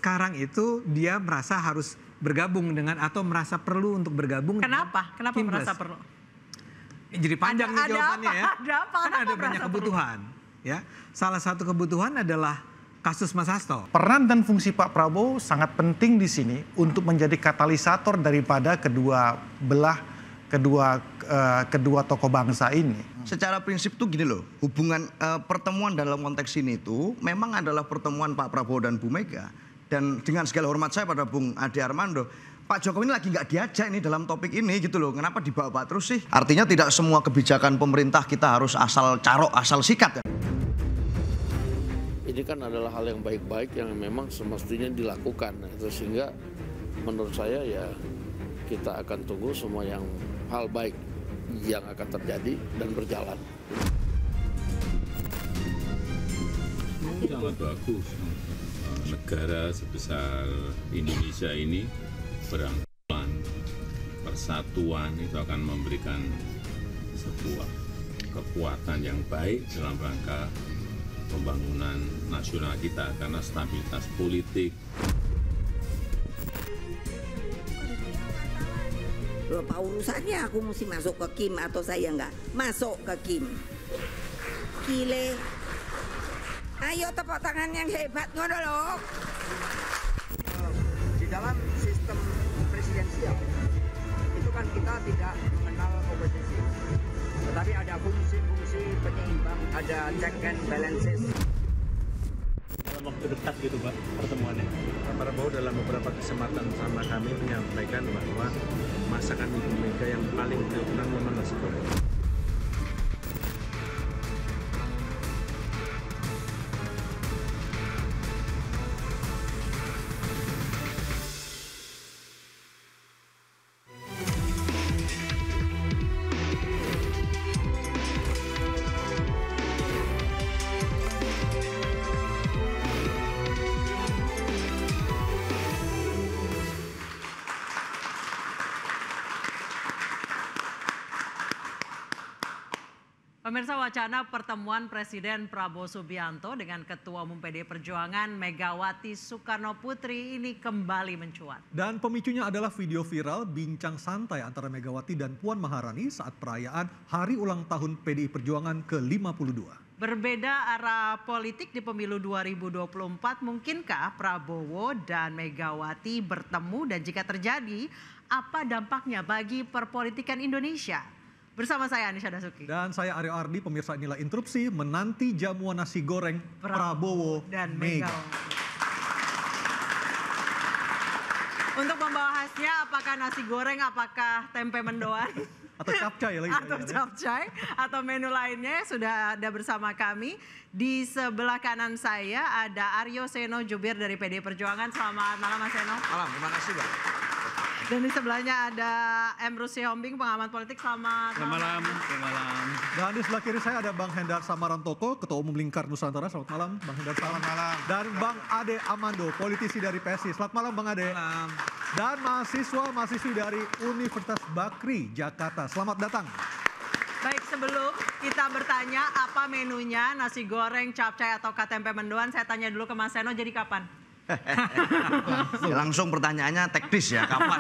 sekarang itu dia merasa harus bergabung dengan atau merasa perlu untuk bergabung. Kenapa? Kenapa Kim merasa Plus. perlu? Jadi panjang nih jawabannya ya. Ada apa? Kan Kenapa ada banyak merasa kebutuhan. Ya, salah satu kebutuhan adalah kasus Mas Hasto. Peran dan fungsi Pak Prabowo sangat penting di sini untuk menjadi katalisator daripada kedua tokoh bangsa ini. Secara prinsip tuh gini loh, hubungan pertemuan dalam konteks ini itu memang adalah pertemuan Pak Prabowo dan Bu Mega. Dan dengan segala hormat saya pada Bung Ade Armando, Pak Jokowi ini lagi nggak diajak ini dalam topik ini gitu loh. Kenapa dibawa-bawa terus sih? Artinya tidak semua kebijakan pemerintah kita harus asal carok, asal sikat. Ini kan adalah hal yang baik-baik yang memang semestinya dilakukan. Sehingga menurut saya ya kita akan tunggu semua yang hal baik yang akan terjadi dan berjalan. Sangat bagus. Negara sebesar Indonesia ini berangkulan persatuan itu akan memberikan sebuah kekuatan yang baik dalam rangka pembangunan nasional kita karena stabilitas politik. Apa urusannya aku mesti masuk ke Kim atau saya enggak masuk ke Kim? Gile. Ayo tepuk tangan yang hebat ngono loh. Di dalam sistem presidensial itu kan kita tidak mengenal oposisi. Tetapi ada fungsi-fungsi penyeimbang, ada check and balances. Dalam waktu dekat gitu Pak pertemuannya. Pak Prabowo dalam beberapa kesempatan sama kami menyampaikan bahwa masakan Ibu Mega yang paling beliau kenal memang nasi goreng. Pemirsa, wacana pertemuan Presiden Prabowo Subianto dengan Ketua Umum PDI Perjuangan Megawati Soekarno Putri ini kembali mencuat. Dan pemicunya adalah video viral bincang santai antara Megawati dan Puan Maharani saat perayaan Hari Ulang Tahun PDI Perjuangan ke-52. Berbeda arah politik di pemilu 2024, mungkinkah Prabowo dan Megawati bertemu dan jika terjadi, apa dampaknya bagi perpolitikan Indonesia? Bersama saya Anisha Dasuki. Dan saya Aryo Ardi, pemirsa inilah interupsi menanti jamuan nasi goreng Prabowo dan Mega. Untuk membahasnya apakah nasi goreng, apakah tempe mendoan? Atau capcay lagi. Atau capcay, atau menu lainnya sudah ada bersama kami. Di sebelah kanan saya ada Aryo Seno Jubir dari PDI Perjuangan. Selamat malam Mas Seno. Malam, terima kasih Pak. Dan di sebelahnya ada Emrus Sihombing, pengamat politik. Selamat malam. Malam. Dan di sebelah kiri saya ada Bang Hendar Samarantoko, Ketua Umum Lingkar Nusantara. Selamat malam Bang Hendar. Selamat malam. Dan Bang Ade Amando, politisi dari PSI. Selamat malam Bang Ade. Malam. Dan mahasiswa-mahasiswi dari Universitas Bakri, Jakarta. Selamat datang. Baik, sebelum kita bertanya apa menunya, nasi goreng, capcay atau tempe mendoan, saya tanya dulu ke Mas Seno, jadi kapan? Langsung pertanyaannya teknis ya, kapan?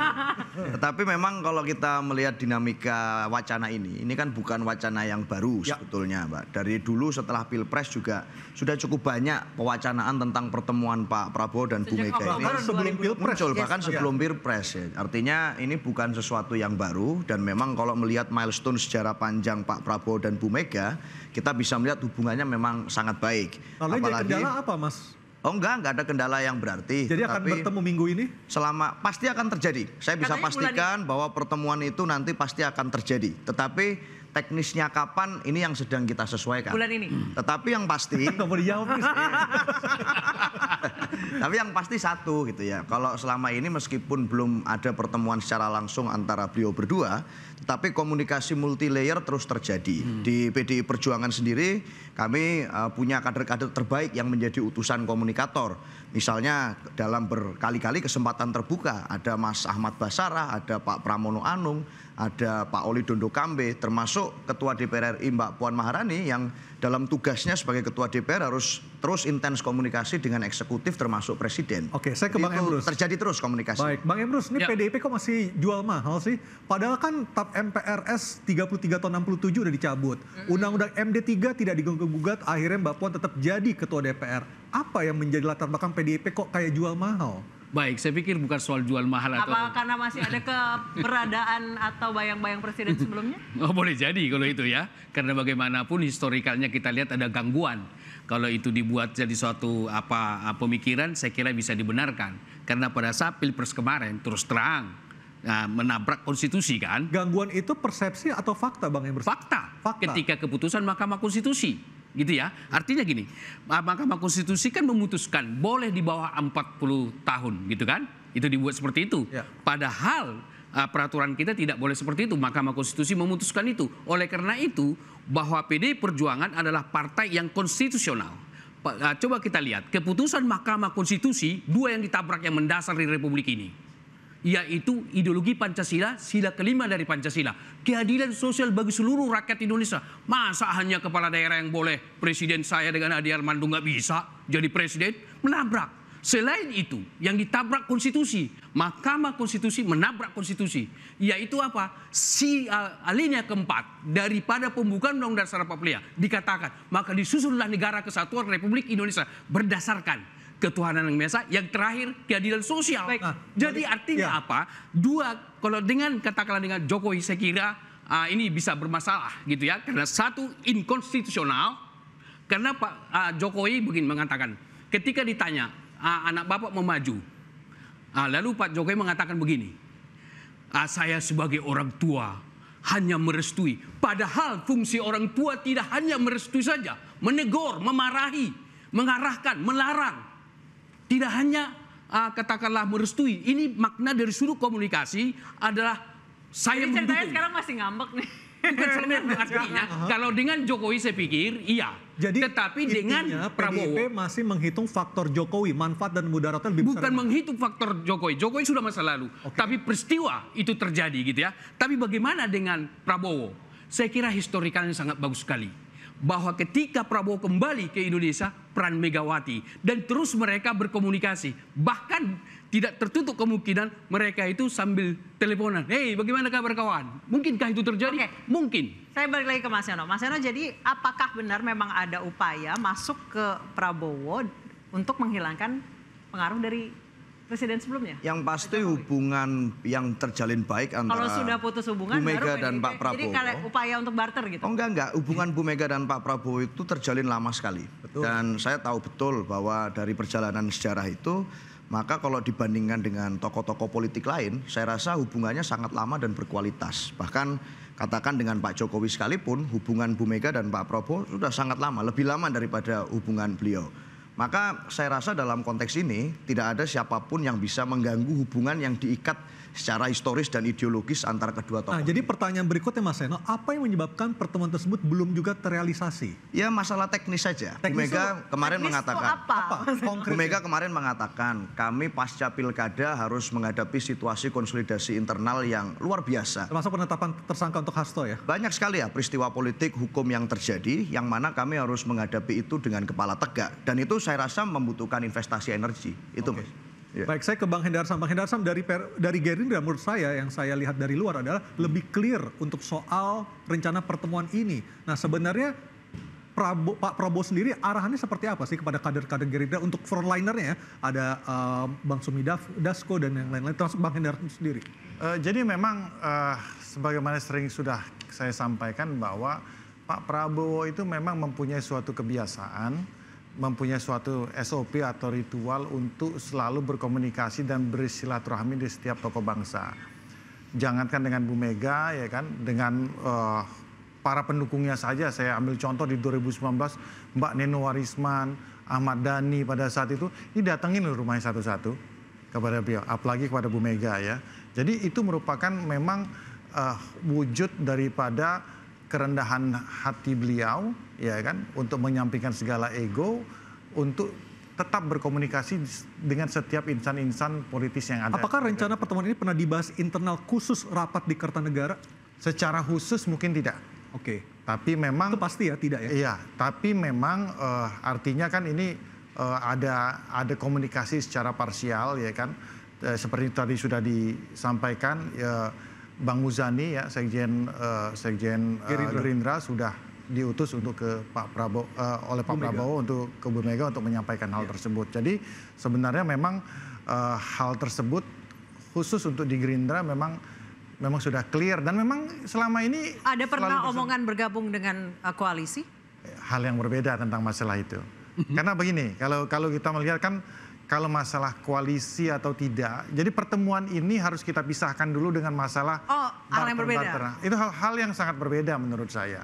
Tetapi memang kalau kita melihat dinamika wacana ini kan bukan wacana yang baru sebetulnya Mbak. Dari dulu setelah Pilpres juga sudah cukup banyak pewacanaan tentang pertemuan Pak Prabowo dan Bu Mega ini. Sebelum Pilpres. Muncul, bahkan sebelum Pilpres ya. Artinya ini bukan sesuatu yang baru dan memang kalau melihat milestone sejarah panjang Pak Prabowo dan Bu Mega, kita bisa melihat hubungannya memang sangat baik. Lalu apalagi kendala apa Mas? Oh enggak ada kendala yang berarti. Jadi akan bertemu minggu ini? Pasti akan terjadi. Saya bisa pastikan bahwa pertemuan itu nanti pasti akan terjadi. Tetapi teknisnya kapan ini yang sedang kita sesuaikan. Bulan ini. Tetapi yang pasti. Tapi yang pasti satu gitu ya. Kalau selama ini meskipun belum ada pertemuan secara langsung antara beliau berdua, tetapi komunikasi multi layer terus terjadi. Di PDI Perjuangan sendiri kami punya kader-kader terbaik yang menjadi utusan komunikator. Misalnya dalam berkali-kali kesempatan terbuka ada Mas Ahmad Basarah, ada Pak Pramono Anung, ada Pak Oli Dondo Kambe, termasuk termasuk Ketua DPR RI Mbak Puan Maharani yang dalam tugasnya sebagai Ketua DPR harus terus intens komunikasi dengan eksekutif termasuk Presiden. Oke, saya ke Bang Emrus. Terjadi terus komunikasi. Baik, Bang Emrus, ini PDIP kok masih jual mahal sih? Padahal kan TAP MPRS 33 tahun 67 udah dicabut. Undang-undang MD3 tidak diganggu-gugat, akhirnya Mbak Puan tetap jadi Ketua DPR. Apa yang menjadi latar belakang PDIP kok kayak jual mahal? Baik, saya pikir bukan soal jual mahal atau... Apa karena masih ada keberadaan atau bayang-bayang presiden sebelumnya? Oh, boleh jadi kalau itu ya. Karena bagaimanapun historikalnya kita lihat ada gangguan. Kalau itu dibuat jadi suatu pemikiran, saya kira bisa dibenarkan. Karena pada saat Pilpres kemarin terus terang menabrak konstitusi kan. Gangguan itu persepsi atau fakta, Bang Emrus? Fakta. Ketika keputusan Mahkamah Konstitusi. Gitu ya. Artinya gini, Mahkamah Konstitusi kan memutuskan boleh di bawah 40 tahun gitu kan. Itu dibuat seperti itu. Ya. Padahal peraturan kita tidak boleh seperti itu. Mahkamah Konstitusi memutuskan itu. Oleh karena itu bahwa PDI Perjuangan adalah partai yang konstitusional. Coba kita lihat keputusan Mahkamah Konstitusi, dua yang ditabrak yang mendasar di Republik ini. Yaitu ideologi Pancasila, sila kelima dari Pancasila. Keadilan sosial bagi seluruh rakyat Indonesia. Masa hanya kepala daerah yang boleh, presiden saya dengan Adi Armando nggak bisa jadi presiden? Menabrak. Selain itu, yang ditabrak konstitusi, Mahkamah Konstitusi menabrak konstitusi. Yaitu apa? Alinea keempat daripada pembukaan Undang-Undang Dasar 45 dikatakan, maka disusunlah negara kesatuan Republik Indonesia berdasarkan ketuhanan yang Maha Esa, yang terakhir keadilan sosial. Jadi artinya apa? Kalau dengan katakanlah dengan Jokowi saya kira ini bisa bermasalah gitu ya. Karena satu inkonstitusional, karena Pak Jokowi begini mengatakan, ketika ditanya anak bapak mau maju, lalu Pak Jokowi mengatakan begini, saya sebagai orang tua hanya merestui. Padahal fungsi orang tua tidak hanya merestui saja, menegur, memarahi, mengarahkan, melarang. Tidak hanya katakanlah merestui. Ini makna dari sudut komunikasi adalah saya mendukung. Ceritanya sekarang masih ngambek nih. Artinya kalau dengan Jokowi saya pikir iya. Jadi tetapi dengan Prabowo PDIP masih menghitung faktor Jokowi, manfaat dan mudaratnya lebih besar. Bukan menghitung faktor Jokowi. Jokowi sudah masa lalu. Tapi peristiwa itu terjadi gitu ya. Tapi bagaimana dengan Prabowo? Saya kira historikalnya sangat bagus sekali. Bahwa ketika Prabowo kembali ke Indonesia, peran Megawati. Dan terus mereka berkomunikasi. Bahkan tidak tertutup kemungkinan mereka itu sambil teleponan. Hei, bagaimana kabar kawan? Mungkinkah itu terjadi? Mungkin. Saya balik lagi ke Mas Yono. Mas Yono, jadi apakah benar memang ada upaya masuk ke Prabowo untuk menghilangkan pengaruh dari presiden sebelumnya? Yang pasti hubungan yang terjalin baik antara kalau sudah putus hubungan Bu Mega dan Pak Prabowo. Jadi kayak upaya untuk barter gitu? Oh enggak. Hubungan Bu Mega dan Pak Prabowo itu terjalin lama sekali. Betul. Dan saya tahu betul bahwa dari perjalanan sejarah itu, maka kalau dibandingkan dengan tokoh-tokoh politik lain, saya rasa hubungannya sangat lama dan berkualitas. Bahkan katakan dengan Pak Jokowi sekalipun, hubungan Bu Mega dan Pak Prabowo sudah sangat lama, lebih lama daripada hubungan beliau. Maka saya rasa dalam konteks ini tidak ada siapapun yang bisa mengganggu hubungan yang diikat secara historis dan ideologis antara kedua tokoh. Jadi pertanyaan berikutnya Mas Seno, apa yang menyebabkan pertemuan tersebut belum juga terrealisasi? Ya masalah teknis saja. Bu Mega kemarin mengatakan, Bu Mega kemarin mengatakan kami pasca pilkada harus menghadapi situasi konsolidasi internal yang luar biasa. Termasuk penetapan tersangka untuk Hasto ya? Banyak sekali ya peristiwa politik hukum yang terjadi yang mana kami harus menghadapi itu dengan kepala tegak. Dan itu saya rasa membutuhkan investasi energi. Itu Mas. Ya. Baik, saya ke Bang Hendarsam. Bang Hendarsam, dari Gerindra menurut saya yang saya lihat dari luar adalah lebih clear untuk soal rencana pertemuan ini. Nah sebenarnya Pak Prabowo sendiri arahannya seperti apa sih kepada kader-kader Gerindra untuk frontlinernya ya? Ada Bang Sumi Dasko dan yang lain-lain, termasuk Bang Hendarsam sendiri. Jadi memang sebagaimana sering sudah saya sampaikan bahwa Pak Prabowo itu memang mempunyai suatu kebiasaan, mempunyai suatu SOP atau ritual untuk selalu berkomunikasi dan bersilaturahmi di setiap tokoh bangsa. Jangankan dengan Bu Mega ya kan, dengan para pendukungnya saja. Saya ambil contoh di 2019 Mbak Neno Warisman, Ahmad Dhani pada saat itu didatengin rumahnya satu-satu kepada beliau, apalagi kepada Bu Mega ya. Jadi itu merupakan memang wujud daripada kerendahan hati beliau ya kan, untuk menyampingkan segala ego untuk tetap berkomunikasi dengan setiap insan-insan politis yang ada. Apakah rencana pertemuan ini pernah dibahas internal khusus rapat di Kertanegara? Secara khusus mungkin tidak. Oke. Tapi memang itu pasti ya, tidak ya? Iya, tapi memang artinya kan ini ada komunikasi secara parsial ya kan. Seperti tadi sudah disampaikan Bang Muzani ya Sekjen Gerindra sudah diutus untuk ke Pak Prabowo oleh Pak Prabowo untuk ke Bu Mega untuk menyampaikan hal tersebut. Jadi sebenarnya memang hal tersebut khusus untuk di Gerindra memang sudah clear dan memang selama ini ada pernah omongan bergabung dengan koalisi? Hal yang berbeda tentang masalah itu. Karena begini, kalau kita melihat kan kalau masalah koalisi atau tidak, jadi pertemuan ini harus kita pisahkan dulu dengan masalah hal yang berbeda. Itu hal yang sangat berbeda menurut saya.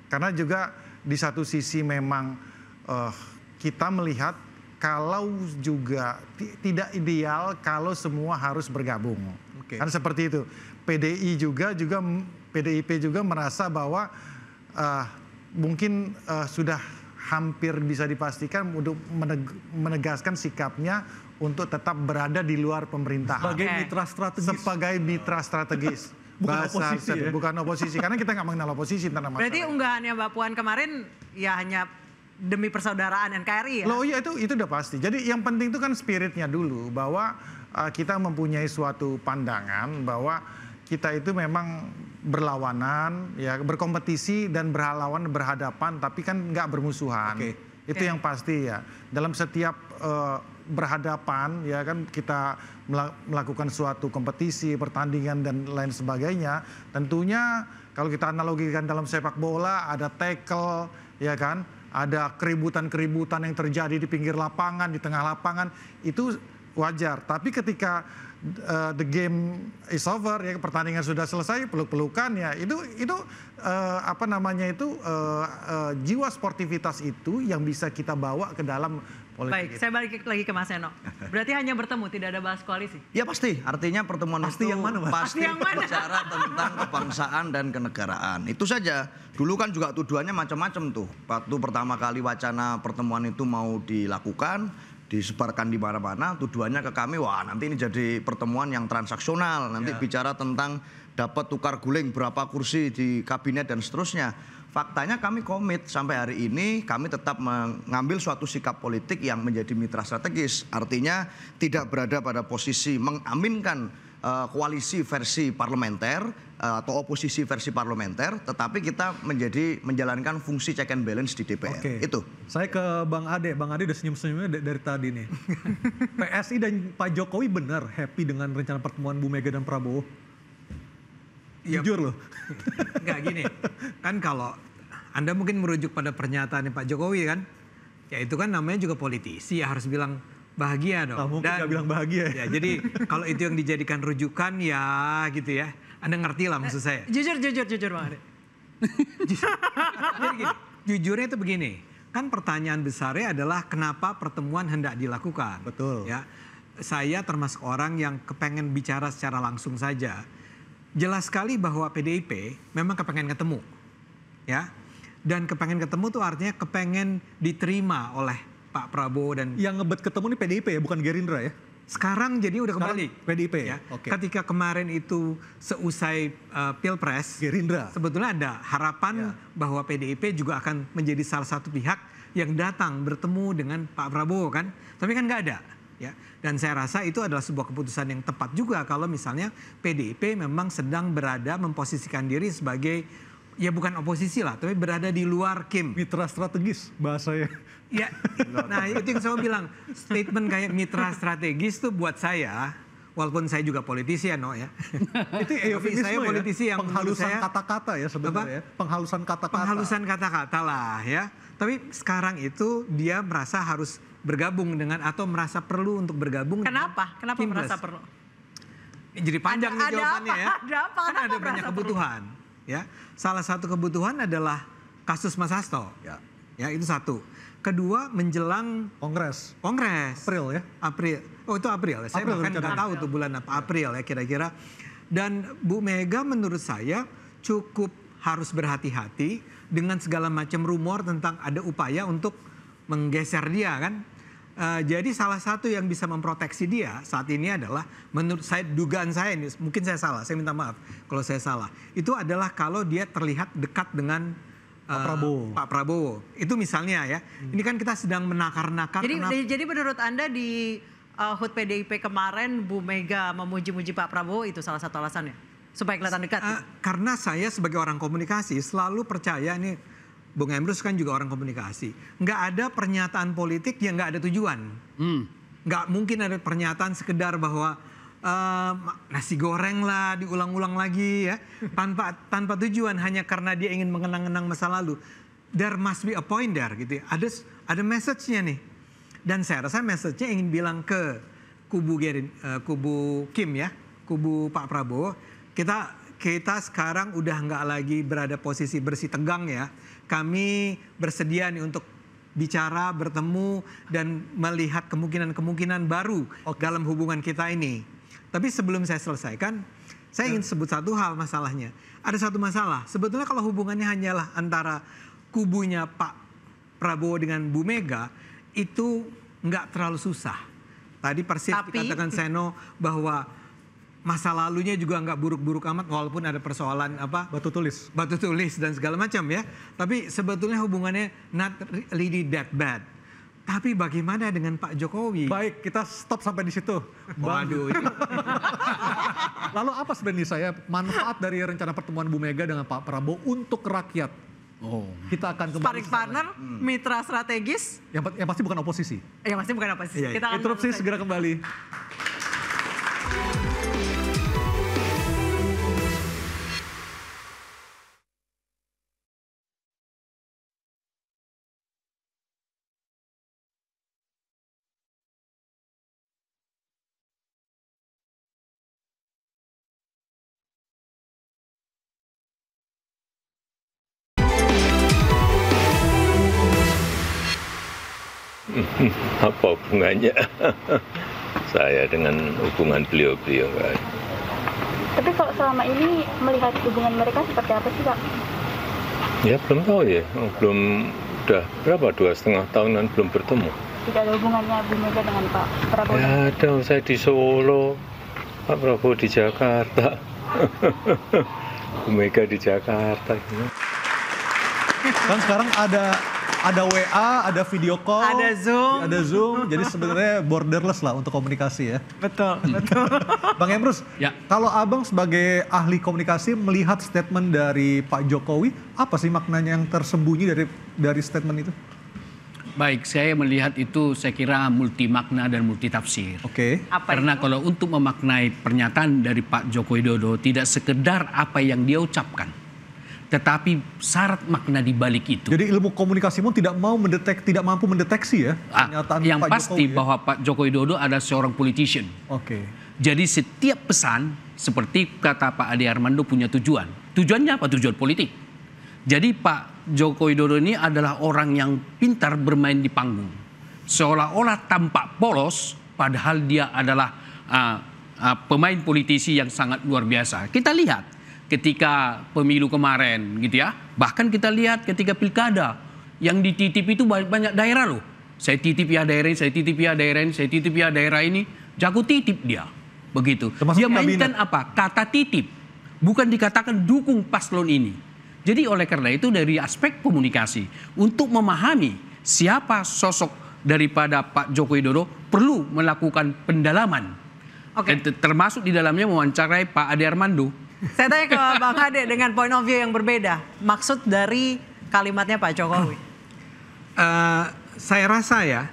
Karena juga di satu sisi memang kita melihat kalau juga tidak ideal kalau semua harus bergabung. Kan seperti itu. PDIP juga merasa bahwa mungkin sudah hampir bisa dipastikan untuk menegaskan sikapnya untuk tetap berada di luar pemerintahan. Sebagai mitra strategis. Sebagai mitra strategis. Bukan oposisi, karena kita nggak mengenal oposisi tentang masalah. Berarti unggahannya Mbak Puan kemarin ya hanya demi persaudaraan NKRI ya? Loh iya itu udah pasti. Jadi yang penting itu kan spiritnya dulu bahwa kita mempunyai suatu pandangan bahwa kita itu memang berlawanan, ya berkompetisi dan berhadapan, tapi kan nggak bermusuhan. Itu yang pasti ya. Dalam setiap berhadapan ya kan kita melakukan suatu kompetisi, pertandingan dan lain sebagainya. Tentunya kalau kita analogikan dalam sepak bola ada tackle ya kan, ada keributan-keributan yang terjadi di pinggir lapangan, di tengah lapangan, itu wajar. Tapi ketika the game is over ya pertandingan sudah selesai, peluk-pelukan ya itu jiwa sportivitas itu yang bisa kita bawa ke dalam politik. Baik, saya balik lagi ke Mas Eno. Berarti hanya bertemu, tidak ada bahas koalisi? Ya pasti, artinya pertemuan Pasti itu yang mana, Mas? pasti bicara tentang kebangsaan dan kenegaraan. Itu saja. Dulu kan juga tuduhannya macam-macam tuh. Waktu pertama kali wacana pertemuan itu mau dilakukan, disebarkan di mana-mana, tuduhannya ke kami, wah nanti ini jadi pertemuan yang transaksional, nanti bicara tentang dapat tukar guling berapa kursi di kabinet dan seterusnya. Faktanya kami komit sampai hari ini kami tetap mengambil suatu sikap politik yang menjadi mitra strategis. Artinya tidak berada pada posisi mengaminkan koalisi versi parlementer atau oposisi versi parlementer, tetapi kita menjalankan fungsi check and balance di DPR. Itu. Saya ke Bang Ade udah senyum-senyumnya dari tadi nih. PSI dan Pak Jokowi benar happy dengan rencana pertemuan Bu Mega dan Prabowo? Jujur loh. Enggak gini, kan kalau Anda mungkin merujuk pada pernyataan Pak Jokowi kan, ya itu kan namanya juga politisi, ya harus bilang bahagia dong. Mungkin nggak bilang bahagia. Ya, jadi kalau itu yang dijadikan rujukan ya gitu ya, Anda ngerti lah maksud saya. Jujur Bang Ade. Jadi gini, jujurnya itu begini, kan pertanyaan besarnya adalah kenapa pertemuan hendak dilakukan. Betul. Ya, saya termasuk orang yang kepengen bicara secara langsung saja. Jelas sekali bahwa PDIP memang kepengen ketemu, ya. Dan kepengen ketemu tuh artinya kepengen diterima oleh Pak Prabowo dan yang ngebet ketemu nih PDIP ya, bukan Gerindra ya? Sekarang jadi udah kembali PDIP ya. Ketika kemarin itu seusai Pilpres, Gerindra sebetulnya ada harapan bahwa PDIP juga akan menjadi salah satu pihak yang datang bertemu dengan Pak Prabowo kan, tapi kan nggak ada. Ya, dan saya rasa itu adalah sebuah keputusan yang tepat juga kalau misalnya PDIP memang sedang berada memposisikan diri sebagai ya bukan oposisi lah, tapi berada di luar Kim. Mitra strategis bahasanya. Ya, nah itu yang saya bilang statement kayak mitra strategis tuh buat saya, walaupun saya juga politisi ya, itu eufemisme saya politisi yang penghalusan kata-kata ya sebenarnya. Penghalusan kata-kata. Penghalusan kata-kata lah ya. Tapi sekarang itu dia merasa harus bergabung dengan atau merasa perlu untuk bergabung. Kenapa? Kenapa merasa perlu? Jadi panjang nih jawabannya ya. Ada apa? Kan ada banyak kebutuhan. Ya, salah satu kebutuhan adalah kasus Mas Hasto. Ya itu satu. Kedua menjelang Kongres. April ya. Oh itu April. Saya bahkan nggak tahu tuh bulan apa. April ya kira-kira. Dan Bu Mega menurut saya cukup harus berhati-hati dengan segala macam rumor tentang ada upaya untuk menggeser dia kan. Jadi salah satu yang bisa memproteksi dia saat ini adalah, menurut saya, dugaan saya ini, mungkin saya salah, saya minta maaf kalau saya salah. Itu adalah kalau dia terlihat dekat dengan Pak Prabowo. Itu misalnya ya. Ini kan kita sedang menakar-nakar. Jadi menurut Anda di HUT PDIP kemarin Bu Mega memuji-muji Pak Prabowo itu salah satu alasannya? Supaya kelihatan dekat? Karena saya sebagai orang komunikasi selalu percaya, ini Bung Emrus kan juga orang komunikasi. Nggak ada pernyataan politik yang nggak ada tujuan. Nggak mungkin ada pernyataan sekedar bahwa nasi goreng lah diulang-ulang lagi ya. Tanpa tujuan, hanya karena dia ingin mengenang-enang masa lalu. There must be a point there gitu ya. Ada message-nya nih. Dan saya rasa message-nya ingin bilang ke kubu Kim ya, kubu Pak Prabowo, kita sekarang udah nggak lagi berada posisi bersih tegang ya. Kami bersedia nih untuk bicara, bertemu, dan melihat kemungkinan-kemungkinan baru dalam hubungan kita ini. Tapi sebelum saya selesaikan, saya ingin sebut satu hal masalahnya. Ada satu masalah, sebetulnya kalau hubungannya hanyalah antara kubunya Pak Prabowo dengan Bu Mega, itu nggak terlalu susah. Tadi persis dikatakan Seno bahwa masa lalunya juga nggak buruk-buruk amat, walaupun ada persoalan batu tulis dan segala macam ya. Tapi sebetulnya hubungannya not really that bad. Tapi bagaimana dengan Pak Jokowi? Baik, kita stop sampai di situ. Waduh. Lalu apa sebenarnya manfaat dari rencana pertemuan Bu Mega dengan Pak Prabowo untuk rakyat? Kita akan kembali. Sparring partner, mitra strategis. Yang pasti bukan oposisi. Yang pasti bukan oposisi. Kita akan interupsi, segera kembali. Apa hubungannya saya dengan hubungan beliau-beliau? Tapi kalau selama ini melihat hubungan mereka seperti apa sih Pak? Ya belum tahu ya, udah berapa, 2,5 tahunan belum bertemu. Tidak ada hubungannya Bu Mega dengan Pak Prabowo? Ya ada, saya di Solo, Pak Prabowo di Jakarta, Bu Mega di Jakarta. Kan sekarang ada WA, ada video call, ada Zoom, jadi sebenarnya borderless lah untuk komunikasi ya. Betul. Bang Emrus, kalau Abang sebagai ahli komunikasi melihat statement dari Pak Jokowi, apa sih maknanya yang tersembunyi dari statement itu? Baik, saya melihat itu saya kira multi makna dan multi tafsir. Karena kalau untuk memaknai pernyataan dari Pak Joko Widodo tidak sekedar apa yang dia ucapkan, tetapi syarat makna di balik itu. Jadi ilmu komunikasimu tidak mampu mendeteksi ya pernyataan yang Pak pasti Jokowi, bahwa Pak Joko Widodo adalah seorang politician. Jadi setiap pesan seperti kata Pak Ade Armando punya tujuan. Tujuannya apa? Tujuan politik. Jadi Pak Joko Widodo ini adalah orang yang pintar bermain di panggung. Seolah-olah tampak polos padahal dia adalah pemain politisi yang sangat luar biasa. Kita lihat ketika pemilu kemarin gitu ya. Bahkan kita lihat ketika pilkada yang dititip itu banyak daerah loh. Saya titip ya daerah ini, saya titip ya daerah ini, saya titip ya daerah ini. Jago titip dia. Begitu. Dia mainkan apa? Kata titip. Bukan dikatakan dukung paslon ini. Jadi oleh karena itu dari aspek komunikasi untuk memahami siapa sosok daripada Pak Joko Widodo perlu melakukan pendalaman. Termasuk di dalamnya mewawancarai Pak Ade Armando. Saya tanya ke Bang Ade dengan point of view yang berbeda. Maksud dari kalimatnya Pak Jokowi? Saya rasa ya,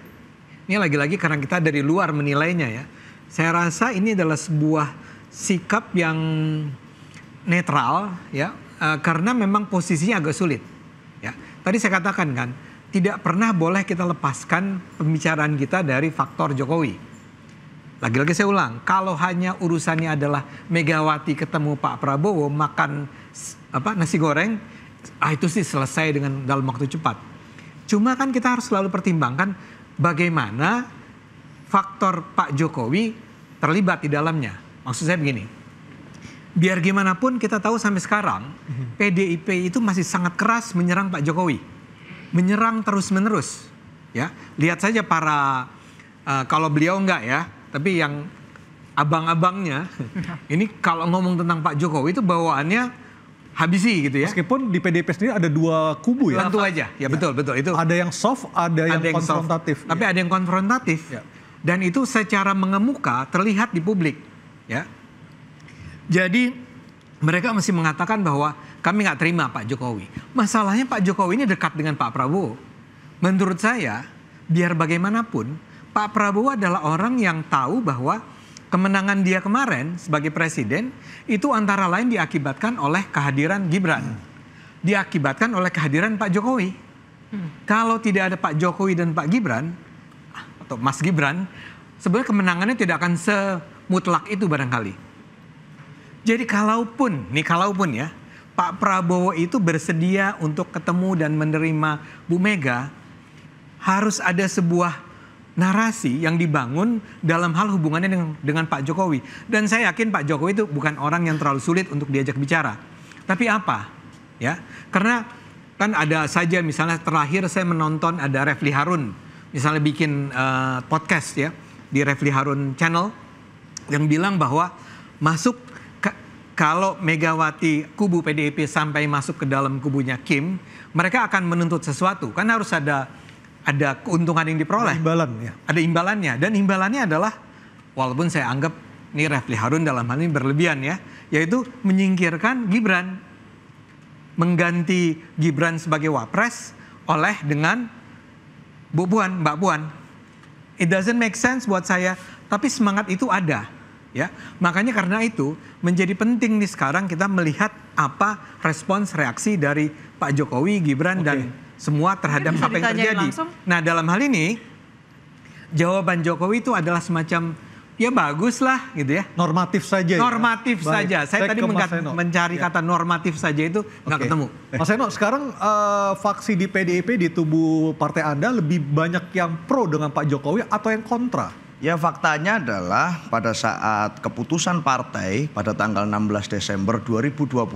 ini lagi-lagi karena kita dari luar menilainya ya. Saya rasa ini adalah sebuah sikap yang netral ya, karena memang posisinya agak sulit. Ya, tadi saya katakan kan, tidak pernah boleh kita lepaskan pembicaraan kita dari faktor Jokowi. Lagi-lagi saya ulang, kalau hanya urusannya adalah Megawati ketemu Pak Prabowo makan nasi goreng, itu sih selesai dalam waktu cepat. Cuma kan kita harus selalu pertimbangkan bagaimana faktor Pak Jokowi terlibat di dalamnya. Maksud saya begini, biar gimana pun kita tahu sampai sekarang PDIP itu masih sangat keras menyerang Pak Jokowi, menyerang terus-menerus. Ya, lihat saja para Kalau beliau enggak ya, tapi yang abang-abangnya ini kalau ngomong tentang Pak Jokowi itu bawaannya habisi gitu ya. Meskipun di PDIP sendiri ada dua kubu ya. Tentu aja, ya betul itu. Ada yang soft, ada yang konfrontatif. Tapi ada yang konfrontatif. Dan itu secara mengemuka terlihat di publik, ya. Jadi mereka masih mengatakan bahwa kami nggak terima Pak Jokowi. Masalahnya Pak Jokowi ini dekat dengan Pak Prabowo. Menurut saya, biar bagaimanapun, Pak Prabowo adalah orang yang tahu bahwa kemenangan dia kemarin sebagai presiden itu antara lain diakibatkan oleh kehadiran Gibran. Diakibatkan oleh kehadiran Pak Jokowi. Kalau tidak ada Pak Jokowi dan Pak Gibran, atau Mas Gibran, sebenarnya kemenangannya tidak akan semutlak itu barangkali. Jadi kalaupun ya, Pak Prabowo itu bersedia untuk ketemu dan menerima Bu Mega, harus ada sebuah narasi yang dibangun dalam hal hubungannya dengan Pak Jokowi. Dan saya yakin Pak Jokowi itu bukan orang yang terlalu sulit untuk diajak bicara. Tapi apa? Ya, karena kan ada saja misalnya terakhir saya menonton ada Refli Harun, misalnya bikin podcast ya di Refli Harun Channel yang bilang bahwa kalau Megawati kubu PDIP sampai masuk ke dalam kubunya Kim, mereka akan menuntut sesuatu. Kan harus ada keuntungan yang diperoleh. Imbalan ya. Ada imbalannya. Dan imbalannya adalah, walaupun saya anggap ini Refli Harun dalam hal ini berlebihan ya, yaitu menyingkirkan Gibran. Mengganti Gibran sebagai wapres oleh dengan Mbak Puan. It doesn't make sense buat saya, tapi semangat itu ada. Ya, makanya karena itu menjadi penting nih sekarang kita melihat apa respons reaksi dari Pak Jokowi, Gibran dan semua terhadap apa yang terjadi. Langsung. Nah dalam hal ini jawaban Jokowi itu adalah semacam ya bagus lah gitu ya. Normatif saja. Normatif ya? saja. Saya tadi mencari kata normatif saja itu nggak ketemu. Mas Eno, sekarang faksi di PDIP di tubuh partai Anda lebih banyak yang pro dengan Pak Jokowi atau yang kontra? Ya faktanya adalah pada saat keputusan partai pada tanggal 16 Desember 2024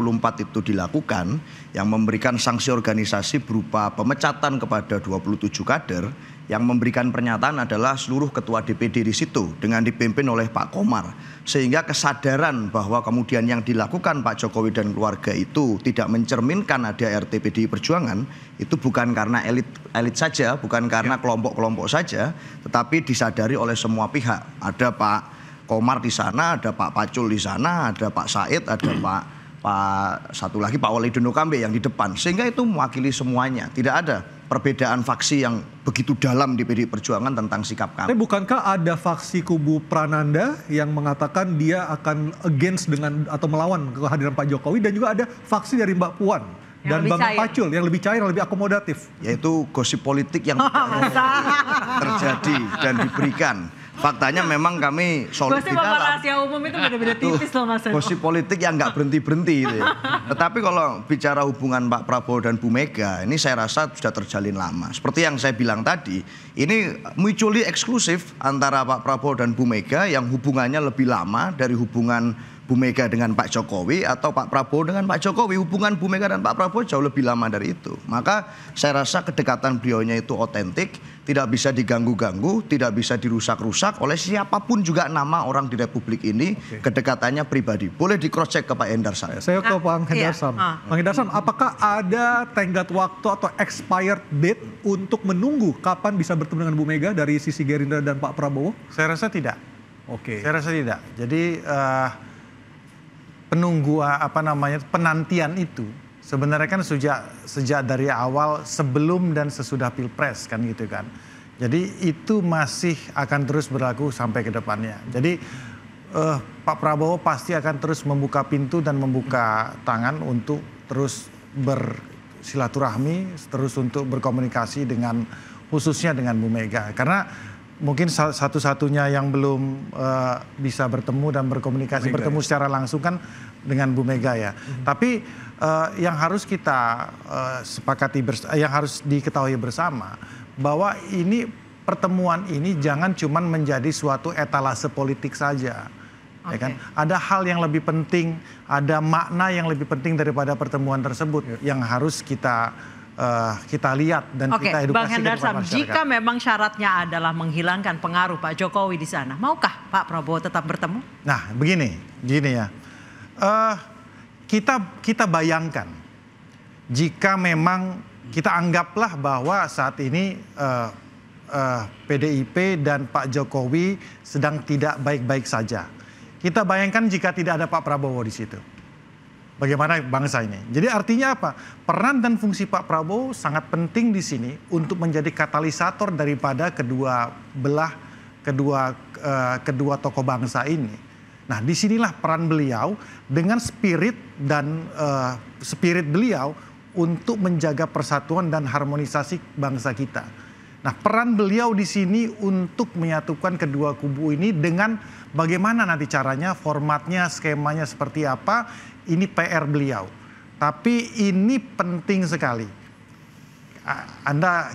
itu dilakukan yang memberikan sanksi organisasi berupa pemecatan kepada 27 kader, yang memberikan pernyataan adalah seluruh ketua DPD di situ dengan dipimpin oleh Pak Komar. Sehingga kesadaran bahwa kemudian yang dilakukan Pak Jokowi dan keluarga itu tidak mencerminkan ADART PDI Perjuangan, itu bukan karena elit saja, bukan karena kelompok-kelompok saja, tetapi disadari oleh semua pihak. Ada Pak Komar di sana, ada Pak Pacul di sana, ada Pak Said, ada Pak satu lagi Pak Walidono Kambe yang di depan. Sehingga itu mewakili semuanya. Tidak ada perbedaan faksi yang begitu dalam di PDI Perjuangan tentang sikap kami. Tapi bukankah ada faksi kubu Prananda yang mengatakan dia akan against dengan atau melawan kehadiran Pak Jokowi, dan juga ada faksi dari Mbak Puan dan Bang Pacul yang lebih cair, lebih akomodatif? Yaitu gosip politik yang terjadi dan diberikan. Faktanya memang kami solid di dalam. Rahasia umum itu beda-beda tipis loh Mas Eno. Gosip politik yang nggak berhenti-berhenti gitu ya. Tetapi kalau bicara hubungan Pak Prabowo dan Bu Mega, ini saya rasa sudah terjalin lama. Seperti yang saya bilang tadi, ini mutually eksklusif antara Pak Prabowo dan Bu Mega yang hubungannya lebih lama dari hubungan Bu Mega dengan Pak Jokowi atau Pak Prabowo dengan Pak Jokowi. Hubungan Bu Mega dan Pak Prabowo jauh lebih lama dari itu. Maka saya rasa kedekatan beliaunya itu otentik, tidak bisa diganggu-ganggu, tidak bisa dirusak-rusak oleh siapapun juga nama orang di Republik ini. Kedekatannya pribadi. Boleh di cross check ke Pak Hendarsam. Saya ke Pak Hendarsam. Pak Hendarsam, apakah ada tenggat waktu atau expired date untuk menunggu kapan bisa bertemu dengan Bu Mega dari sisi Gerindra dan Pak Prabowo? Saya rasa tidak. Saya rasa tidak. Jadi penantian itu sebenarnya kan sejak dari awal sebelum dan sesudah Pilpres kan gitu kan. Jadi itu masih akan terus berlaku sampai ke depannya. Jadi Pak Prabowo pasti akan terus membuka pintu dan membuka tangan untuk terus bersilaturahmi, terus untuk berkomunikasi dengan khususnya dengan Bu Mega. Karena mungkin satu-satunya yang belum bisa bertemu dan berkomunikasi, bertemu secara langsung kan dengan Bu Mega ya. Tapi yang harus kita sepakati, yang harus diketahui bersama, bahwa ini pertemuan ini jangan cuma menjadi suatu etalase politik saja. Ya kan? Ada hal yang lebih penting, ada makna yang lebih penting daripada pertemuan tersebut yang harus kita kita lihat dan kita edukasi Bang Hendarsam, kepada masyarakat. jika memang syaratnya adalah menghilangkan pengaruh Pak Jokowi di sana, maukah Pak Prabowo tetap bertemu? Nah, begini ya. Kita bayangkan jika memang kita anggaplah bahwa saat ini PDIP dan Pak Jokowi sedang tidak baik-baik saja. Kita bayangkan jika tidak ada Pak Prabowo di situ. Bagaimana bangsa ini? Jadi artinya apa? Peran dan fungsi Pak Prabowo sangat penting di sini untuk menjadi katalisator daripada kedua tokoh bangsa ini. Nah, disinilah peran beliau dengan spirit beliau untuk menjaga persatuan dan harmonisasi bangsa kita. Nah, peran beliau di sini untuk menyatukan kedua kubu ini dengan bagaimana nanti caranya, formatnya, skemanya seperti apa, ini PR beliau. Tapi ini penting sekali.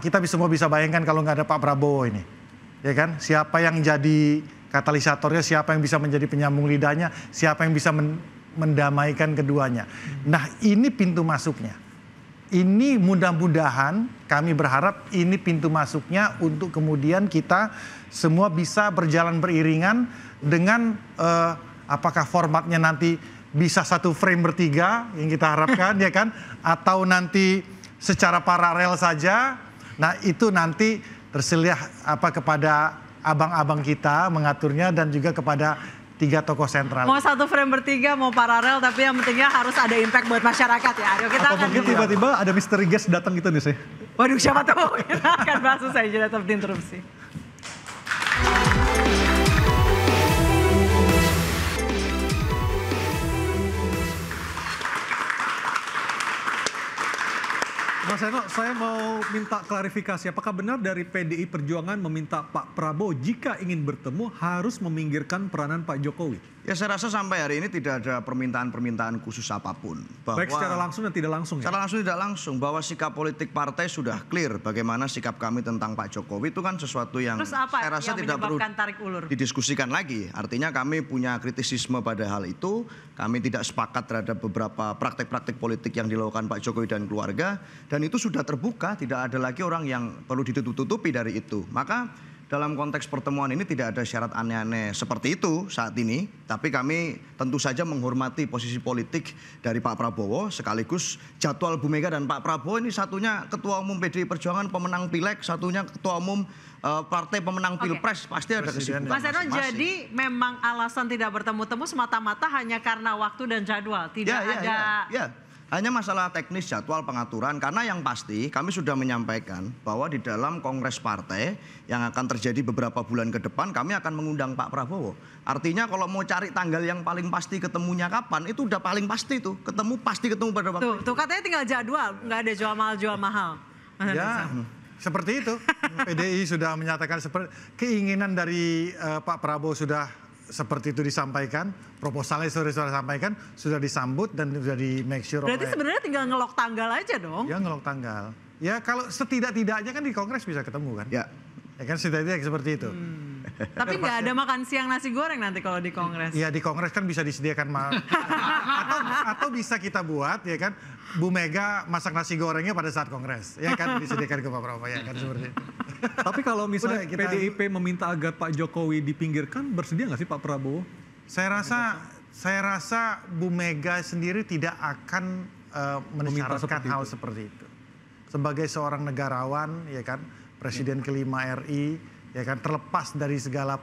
Kita semua bisa bayangkan kalau nggak ada Pak Prabowo ini. Ya kan? Siapa yang jadi katalisatornya, siapa yang bisa menjadi penyambung lidahnya, siapa yang bisa mendamaikan keduanya. Nah, ini pintu masuknya. Ini mudah-mudahan kami berharap ini pintu masuknya untuk kemudian kita semua bisa berjalan beriringan dengan apakah formatnya nanti bisa satu frame bertiga yang kita harapkan ya kan, atau nanti secara paralel saja. Nah, itu nanti terserah kepada abang-abang kita mengaturnya dan juga kepada 3 tokoh sentral. Mau satu frame bertiga, mau paralel, tapi yang pentingnya harus ada impact buat masyarakat ya. Ayo kita atau mungkin tiba-tiba ada misteri guest datang gitu nih sih. Waduh, siapa tahu. Kita akan bahas usai jeda tetap diinterupsi. Mas Eno, saya mau minta klarifikasi. Apakah benar dari PDI Perjuangan meminta Pak Prabowo jika ingin bertemu harus meminggirkan peranan Pak Jokowi? Ya, saya rasa sampai hari ini tidak ada permintaan-permintaan khusus apapun. Baik secara langsung dan tidak langsung ya? Secara langsung tidak langsung, bahwa sikap politik partai sudah clear. Bagaimana sikap kami tentang Pak Jokowi itu kan sesuatu yang saya rasa tidak perlu tarik ulur? Didiskusikan lagi. Artinya kami punya kritisisme pada hal itu. Kami tidak sepakat terhadap beberapa praktek-praktek politik yang dilakukan Pak Jokowi dan keluarga. Dan itu sudah terbuka, tidak ada lagi orang yang perlu ditutup-tutupi dari itu. Maka dalam konteks pertemuan ini tidak ada syarat aneh-aneh seperti itu saat ini. Tapi kami tentu saja menghormati posisi politik dari Pak Prabowo. Sekaligus jadwal Bu Mega dan Pak Prabowo ini satunya Ketua Umum PDI Perjuangan pemenang Pileg, satunya Ketua Umum partai pemenang Pilpres. Pasti ada kesibukan Mas Eno, jadi memang alasan tidak bertemu-temu semata-mata hanya karena waktu dan jadwal? Tidak ada... Hanya masalah teknis jadwal pengaturan, karena yang pasti kami sudah menyampaikan bahwa di dalam kongres partai yang akan terjadi beberapa bulan ke depan kami akan mengundang Pak Prabowo. Artinya kalau mau cari tanggal yang paling pasti ketemunya kapan, itu udah paling pasti tuh, pasti ketemu pada waktu. Tuh katanya tinggal jadwal, nggak ada jual mahal. Ya, seperti itu. PDI sudah menyatakan keinginan dari Pak Prabowo sudah seperti itu disampaikan, proposalnya sudah sampaikan, sudah disambut dan sudah di make sure. Berarti sebenarnya tinggal ngelok tanggal aja dong? Ya, ngelok tanggal. Ya, kalau setidak-tidaknya kan di Kongres bisa ketemu kan? Ya kan setidak-tidaknya seperti itu. Tapi nggak ada makan siang nasi goreng nanti kalau di Kongres? Iya, di Kongres kan bisa disediakan atau bisa kita buat ya kan, Bu Mega masak nasi gorengnya pada saat Kongres, ya kan, disediakan ke Pak Prabowo ya kan, seperti itu. Tapi kalau misalnya PDIP meminta agar Pak Jokowi dipinggirkan, bersedia nggak sih Pak Prabowo? Saya rasa Bu Mega sendiri tidak akan mensyaratkan hal seperti itu. Sebagai seorang negarawan, ya kan, Presiden kelima RI, ya kan, terlepas dari segala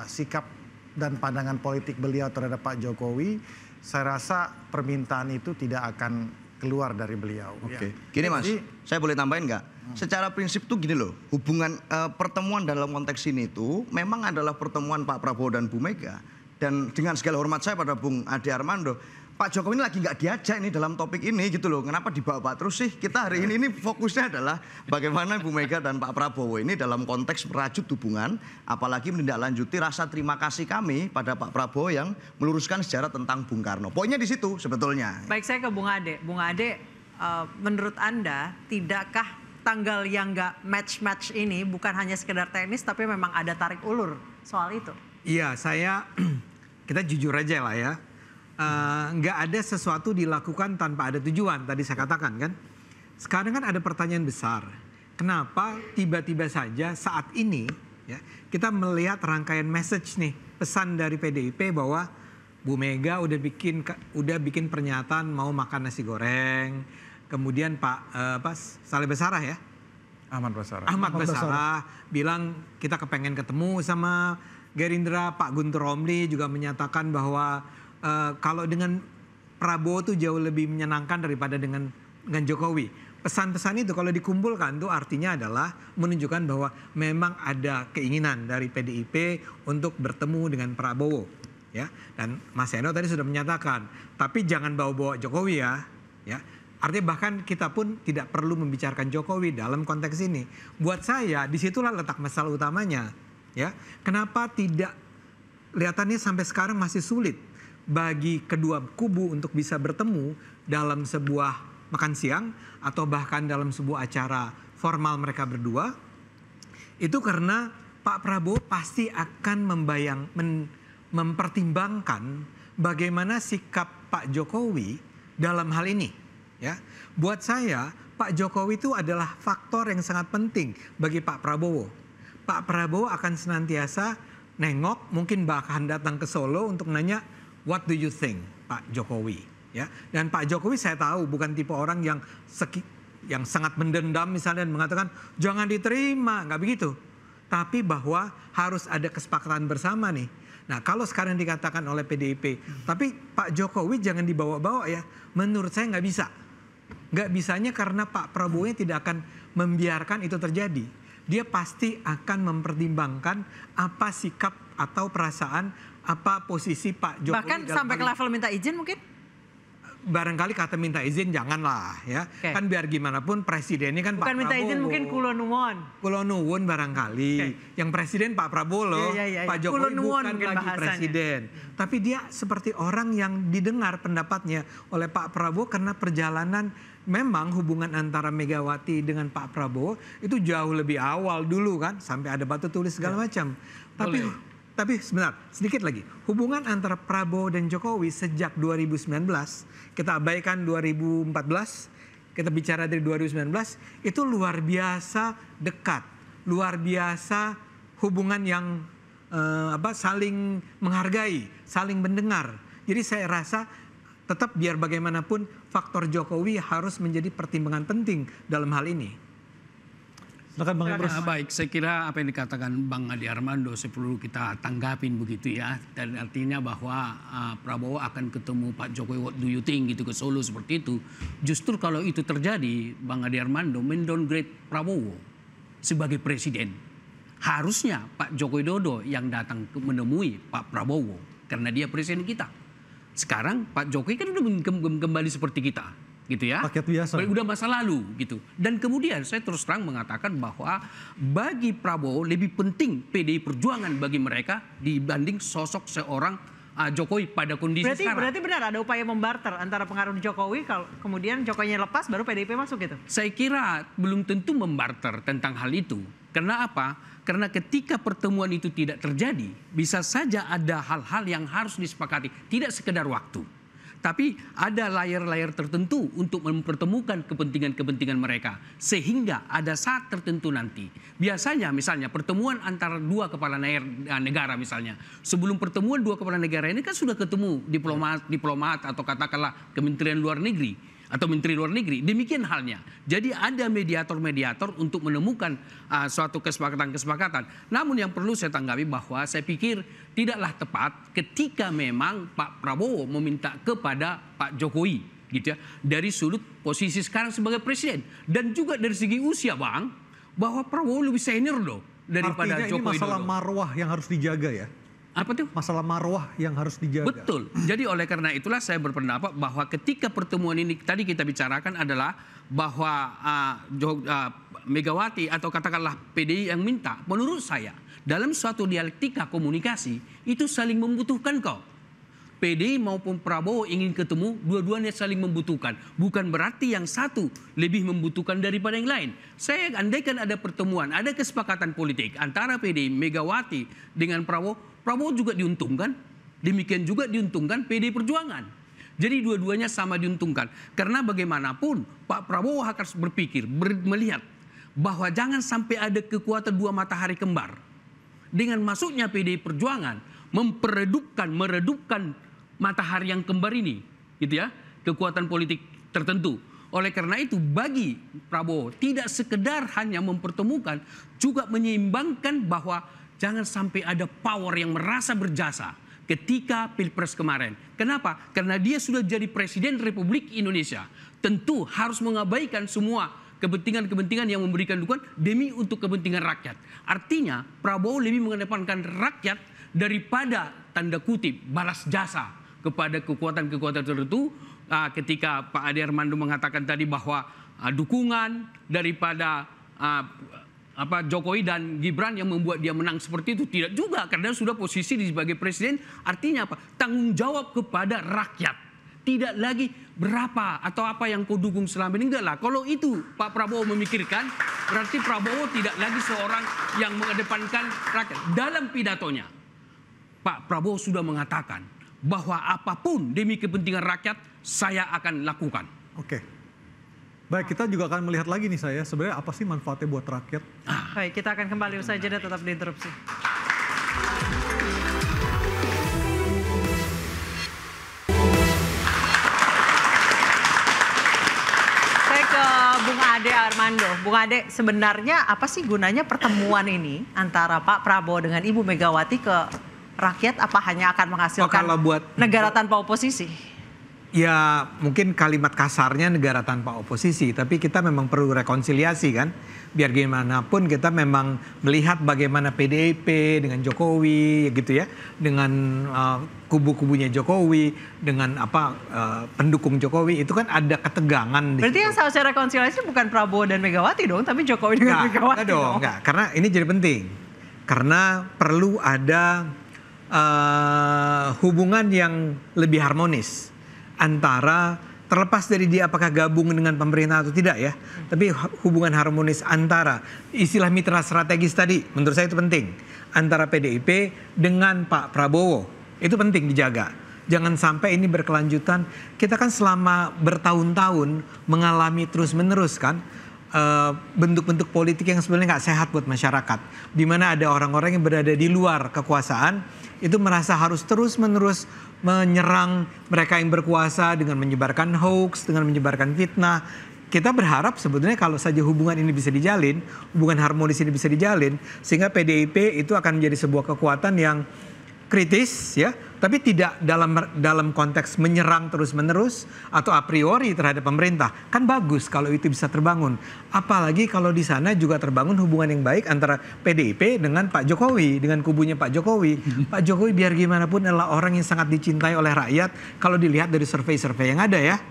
sikap dan pandangan politik beliau terhadap Pak Jokowi, saya rasa permintaan itu tidak akan keluar dari beliau. Oke. Gini Mas, saya boleh tambahin nggak? Secara prinsip tuh gini loh, hubungan pertemuan dalam konteks ini itu memang adalah pertemuan Pak Prabowo dan Bu Mega. Dan dengan segala hormat saya pada Bung Ade Armando, Pak Jokowi ini lagi nggak diajak ini dalam topik ini gitu loh. Kenapa dibawa terus sih? Kita hari ini fokusnya adalah bagaimana Bu Mega dan Pak Prabowo ini dalam konteks merajut hubungan, apalagi menindaklanjuti rasa terima kasih kami pada Pak Prabowo yang meluruskan sejarah tentang Bung Karno. Poinnya di situ sebetulnya. Baik, saya ke Bung Ade. Bung Ade, menurut Anda tidakkah tanggal yang nggak match ini bukan hanya sekedar teknis tapi memang ada tarik ulur soal itu? Iya, kita jujur aja lah ya. Nggak ada sesuatu dilakukan tanpa ada tujuan, tadi saya katakan kan. sekarang kan ada pertanyaan besar. Kenapa tiba-tiba saja saat ini ya kita melihat rangkaian message nih, pesan dari PDIP bahwa Bu Mega udah bikin pernyataan mau makan nasi goreng. Kemudian Pak Saleh Basarah ya? Ahmad Basarah bilang kita kepengen ketemu sama Gerindra. Pak Guntur Romli juga menyatakan bahwa kalau dengan Prabowo tuh jauh lebih menyenangkan daripada dengan Jokowi. Pesan-pesan itu kalau dikumpulkan tuh artinya adalah menunjukkan bahwa memang ada keinginan dari PDIP untuk bertemu dengan Prabowo, ya. Dan Mas Eno tadi sudah menyatakan, tapi jangan bawa-bawa Jokowi ya. Artinya bahkan kita pun tidak perlu membicarakan Jokowi dalam konteks ini. Buat saya disitulah letak masalah utamanya, ya. Kenapa tidak kelihatannya sampai sekarang masih sulit bagi kedua kubu untuk bisa bertemu dalam sebuah makan siang atau bahkan dalam sebuah acara formal mereka berdua, itu karena Pak Prabowo pasti akan mempertimbangkan bagaimana sikap Pak Jokowi dalam hal ini. Ya, buat saya Pak Jokowi itu adalah faktor yang sangat penting bagi Pak Prabowo. Pak Prabowo akan senantiasa nengok, mungkin bahkan datang ke Solo untuk nanya, what do you think Pak Jokowi? Ya, dan Pak Jokowi saya tahu bukan tipe orang yang sangat mendendam misalnya dan mengatakan jangan diterima, nggak begitu. Tapi bahwa harus ada kesepakatan bersama nih. Nah kalau sekarang dikatakan oleh PDIP, tapi Pak Jokowi jangan dibawa-bawa ya. Menurut saya nggak bisa. Nggak bisanya karena Pak Prabowo tidak akan membiarkan itu terjadi. Dia pasti akan mempertimbangkan apa sikap atau perasaan, apa posisi Pak Jokowi. Bahkan sampai ke level minta izin mungkin? Barangkali kata minta izin janganlah ya. Okay. Kan biar gimana pun presidennya kan bukan Pak Prabowo. Bukan minta izin mungkin kulo nuwun. Kulo nuwun barangkali. Okay. Yang presiden Pak Prabowo loh. Pak Jokowi bukan lagi bahasanya. Presiden. Tapi dia seperti orang yang didengar pendapatnya oleh Pak Prabowo karena perjalanan memang hubungan antara Megawati dengan Pak Prabowo itu jauh lebih awal dulu kan. Sampai ada batu tulis segala macam. Tapi sebentar, sedikit lagi. Hubungan antara Prabowo dan Jokowi sejak 2019, kita abaikan 2014, kita bicara dari 2019, itu luar biasa dekat. Luar biasa hubungan yang saling menghargai, saling mendengar. Jadi saya rasa tetap biar bagaimanapun faktor Jokowi harus menjadi pertimbangan penting dalam hal ini. Silakan Bang Emrus. Baik, saya kira apa yang dikatakan Bang Adi Armando perlu kita tanggapin begitu ya. Dan artinya bahwa Prabowo akan ketemu Pak Jokowi, what do you think gitu ke Solo seperti itu. Justru kalau itu terjadi, Bang Adi Armando mendowngrade Prabowo sebagai presiden. Harusnya Pak Joko Widodo yang datang menemui Pak Prabowo karena dia presiden kita. Sekarang Pak Jokowi kan udah kembali seperti kita. Gitu ya, paket biasa. Udah masa lalu gitu. Dan kemudian saya terus terang mengatakan bahwa bagi Prabowo lebih penting PDI Perjuangan bagi mereka dibanding sosok seorang Jokowi pada kondisi sekarang. Berarti benar ada upaya membarter antara pengaruh Jokowi, kalau kemudian Jokowinya lepas baru PDIP masuk gitu? Saya kira belum tentu membarter tentang hal itu. Karena apa? Karena ketika pertemuan itu tidak terjadi, bisa saja ada hal-hal yang harus disepakati, tidak sekedar waktu. Tapi ada layar-layar tertentu untuk mempertemukan kepentingan-kepentingan mereka. Sehingga ada saat tertentu nanti. Biasanya misalnya pertemuan antara dua kepala negara misalnya. Sebelum pertemuan dua kepala negara ini kan sudah ketemu diplomat atau katakanlah Kementerian Luar Negeri. Atau Menteri Luar Negeri, demikian halnya. Jadi ada mediator-mediator untuk menemukan suatu kesepakatan-kesepakatan. Namun yang perlu saya tanggapi bahwa saya pikir tidaklah tepat ketika memang Pak Prabowo meminta kepada Pak Jokowi, gitu ya, dari sudut posisi sekarang sebagai presiden dan juga dari segi usia, Bang, bahwa Prabowo lebih senior loh daripada Jokowi. Artinya ini masalah marwah yang harus dijaga ya. Apa tuh? Masalah marwah yang harus dijaga. Betul. Jadi oleh karena itulah saya berpendapat bahwa ketika pertemuan ini tadi kita bicarakan adalah bahwa Megawati atau katakanlah PDI yang minta, menurut saya dalam suatu dialektika komunikasi itu saling membutuhkan kok. PDI maupun Prabowo ingin ketemu, dua-duanya saling membutuhkan. Bukan berarti yang satu lebih membutuhkan daripada yang lain. Saya andaikan ada pertemuan, ada kesepakatan politik antara PDI, Megawati dengan Prabowo juga diuntungkan. Demikian juga diuntungkan PDI Perjuangan. Jadi dua-duanya sama diuntungkan. Karena bagaimanapun Pak Prabowo harus berpikir, melihat bahwa jangan sampai ada kekuatan dua matahari kembar. Dengan masuknya PDI Perjuangan meredupkan matahari yang kembar ini, gitu ya, kekuatan politik tertentu. Oleh karena itu bagi Prabowo tidak sekedar hanya mempertemukan, juga menyeimbangkan bahwa jangan sampai ada power yang merasa berjasa ketika Pilpres kemarin. Kenapa? Karena dia sudah jadi Presiden Republik Indonesia. Tentu harus mengabaikan semua kepentingan-kepentingan yang memberikan dukungan demi untuk kepentingan rakyat. Artinya Prabowo lebih mengedepankan rakyat daripada tanda kutip balas jasa kepada kekuatan-kekuatan tertentu. Ketika Pak Ade Armando mengatakan tadi bahwa dukungan daripada Jokowi dan Gibran yang membuat dia menang seperti itu, tidak juga, karena sudah posisi sebagai presiden. Artinya apa? Tanggung jawab kepada rakyat, tidak lagi berapa atau apa yang kau dukung selama ini. Enggak lah, kalau itu Pak Prabowo memikirkan, berarti Prabowo tidak lagi seorang yang mengedepankan rakyat. Dalam pidatonya Pak Prabowo sudah mengatakan bahwa apapun demi kepentingan rakyat saya akan lakukan. Oke. Baik, kita juga akan melihat lagi nih sebenarnya apa sih manfaatnya buat rakyat. Baik, kita akan kembali usai jeda, tetap diinterupsi. Saya ke Bung Ade Armando. Bung Ade, sebenarnya apa sih gunanya pertemuan ini antara Pak Prabowo dengan Ibu Megawati ke rakyat? Apa hanya akan menghasilkan negara tanpa oposisi? Ya mungkin kalimat kasarnya negara tanpa oposisi, tapi kita memang perlu rekonsiliasi kan. Biar gimana pun kita memang melihat bagaimana PDIP dengan Jokowi gitu ya, dengan kubu-kubunya Jokowi, dengan pendukung Jokowi, itu kan ada ketegangan. Berarti yang seharusnya rekonsiliasi bukan Prabowo dan Megawati dong, tapi Jokowi dengan Megawati dong. Enggak, karena ini jadi penting. Karena perlu ada hubungan yang lebih harmonis antara, terlepas dari dia apakah gabung dengan pemerintah atau tidak ya, tapi hubungan harmonis antara istilah mitra strategis tadi menurut saya itu penting, antara PDIP dengan Pak Prabowo itu penting dijaga. Jangan sampai ini berkelanjutan. Kita kan selama bertahun-tahun mengalami terus-menerus kan bentuk-bentuk politik yang sebenarnya nggak sehat buat masyarakat, di mana ada orang-orang yang berada di luar kekuasaan itu merasa harus terus-menerus menyerang mereka yang berkuasa dengan menyebarkan hoax, dengan menyebarkan fitnah. Kita berharap sebetulnya kalau saja hubungan ini bisa dijalin, hubungan harmonis ini bisa dijalin, sehingga PDIP itu akan menjadi sebuah kekuatan yang kritis ya, tapi tidak dalam konteks menyerang terus-menerus atau a priori terhadap pemerintah. Kan bagus kalau itu bisa terbangun. Apalagi kalau di sana juga terbangun hubungan yang baik antara PDIP dengan Pak Jokowi, dengan kubunya Pak Jokowi. Pak Jokowi biar gimana pun adalah orang yang sangat dicintai oleh rakyat kalau dilihat dari survei-survei yang ada ya.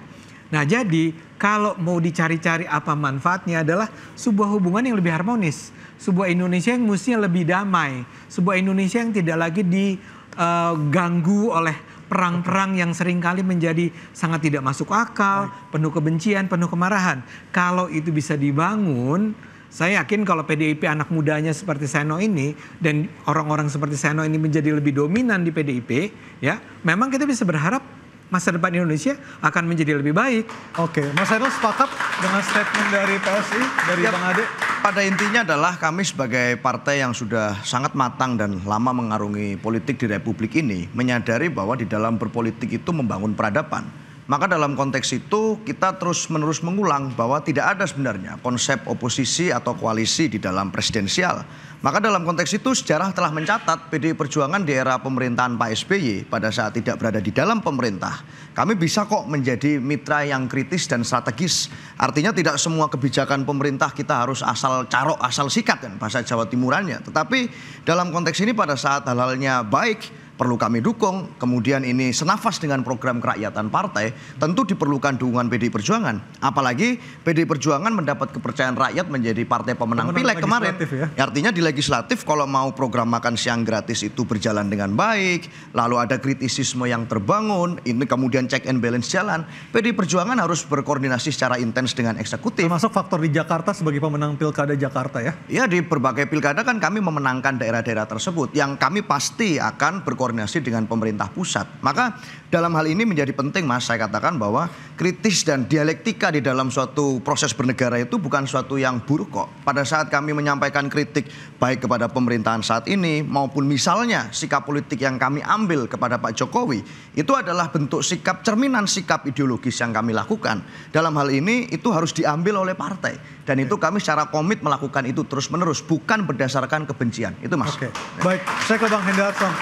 Nah jadi kalau mau dicari-cari apa manfaatnya adalah sebuah hubungan yang lebih harmonis. Sebuah Indonesia yang mestinya lebih damai. Sebuah Indonesia yang tidak lagi diganggu oleh perang-perang yang seringkali menjadi sangat tidak masuk akal, penuh kebencian, penuh kemarahan. Kalau itu bisa dibangun, saya yakin kalau PDIP anak mudanya seperti Seno ini dan orang-orang seperti Seno ini menjadi lebih dominan di PDIP, ya, memang kita bisa berharap masa depan Indonesia akan menjadi lebih baik. Oke, Mas Seno sepakat dengan statement dari PSI, dari Bang Ade? Pada intinya adalah kami sebagai partai yang sudah sangat matang dan lama mengarungi politik di Republik ini menyadari bahwa di dalam berpolitik itu membangun peradaban. Maka dalam konteks itu kita terus-menerus mengulang bahwa tidak ada sebenarnya konsep oposisi atau koalisi di dalam presidensial. Maka dalam konteks itu sejarah telah mencatat PDI Perjuangan di era pemerintahan Pak SBY pada saat tidak berada di dalam pemerintah, kami bisa kok menjadi mitra yang kritis dan strategis. Artinya tidak semua kebijakan pemerintah kita harus asal carok, asal sikat kan bahasa Jawa Timurannya. Tetapi dalam konteks ini pada saat hal-halnya baik, perlu kami dukung, kemudian ini senafas dengan program kerakyatan partai, tentu diperlukan dukungan PDI Perjuangan. Apalagi PDI Perjuangan mendapat kepercayaan rakyat menjadi partai pemenang pileg kemarin. Ya? Artinya di legislatif kalau mau program makan siang gratis itu berjalan dengan baik, lalu ada kritisisme yang terbangun, ini kemudian check and balance jalan, PDI Perjuangan harus berkoordinasi secara intens dengan eksekutif. Termasuk faktor di Jakarta sebagai pemenang pilkada Jakarta ya? Ya, di berbagai pilkada kan kami memenangkan daerah-daerah tersebut, yang kami pasti akan berkoordinasi berkoordinasi dengan pemerintah pusat. Maka dalam hal ini menjadi penting, Mas, saya katakan bahwa kritis dan dialektika di dalam suatu proses bernegara itu bukan suatu yang buruk kok. Pada saat kami menyampaikan kritik baik kepada pemerintahan saat ini maupun misalnya sikap politik yang kami ambil kepada Pak Jokowi, itu adalah bentuk sikap, cerminan sikap ideologis yang kami lakukan. Dalam hal ini itu harus diambil oleh partai. Dan itu kami secara komit melakukan itu terus-menerus, bukan berdasarkan kebencian. Itu, Mas. Oke, baik. Saya ke Bang Hendarson.